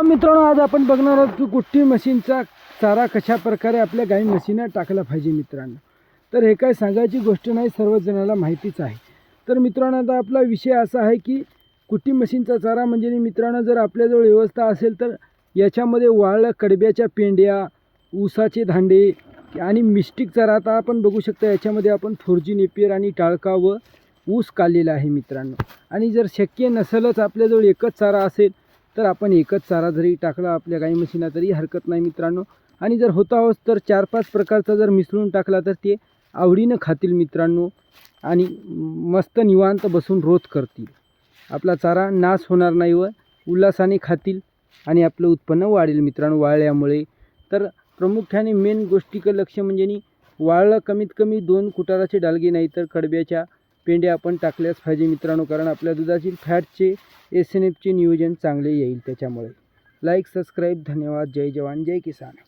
मित्रांनो, आज आपण बघणार आहोत की कुट्टी मशीनचा चारा कशा प्रकारे आपल्या गाई म्हशींना टाकला पाहिजे मित्रांनो. तर हे काय सांगायची गोष्ट नाही, सर्व जणांना माहितीच आहे. तर मित्रांनो, आता आपला विषय असा आहे की कुट्टी मशीनचा चारा म्हणजे मित्रांनो, जर आपल्याजवळ व्यवस्था असेल तर याच्यामध्ये वाळलं कडब्याच्या पेंड्या, ऊसाचे धांडे आणि मिस्टिक चारा. आता आपण बघू शकता याच्यामध्ये आपण 4G नेपियर आणि टाळका व ऊस काढलेला आहे मित्रांनो. आणि जर शक्य नसेलच आपल्याजवळ एकच चारा असेल तर आपण एकच चारा जरी टाकला आपल्या गाई म्हशींना तरी हरकत नाही मित्रांनो. आणि जर होता होस तर 4-5 प्रकारचा जर मिसळून टाकला तर ते आवडीनं खातील मित्रांनो आणि मस्त निवांत बसून रोध करतील. आपला चारा नाश होणार नाही व उल्हासाने खातील आणि आपलं उत्पन्न वाढेल मित्रांनो वाळल्यामुळे. तर प्रामुख्याने मेन गोष्टीकडे लक्ष म्हणजे वाळलं कमीत कमी 2 कुटाराचे डालगे नाही तर कडब्याच्या पेंड्या आपण टाकल्याच पाहिजे मित्रांनो, कारण आपल्या दुधातील फॅटचे SNFचे नियोजन चांगले येईल त्याच्यामुळे. Like, subscribe. धन्यवाद. जय जवान जय किसान.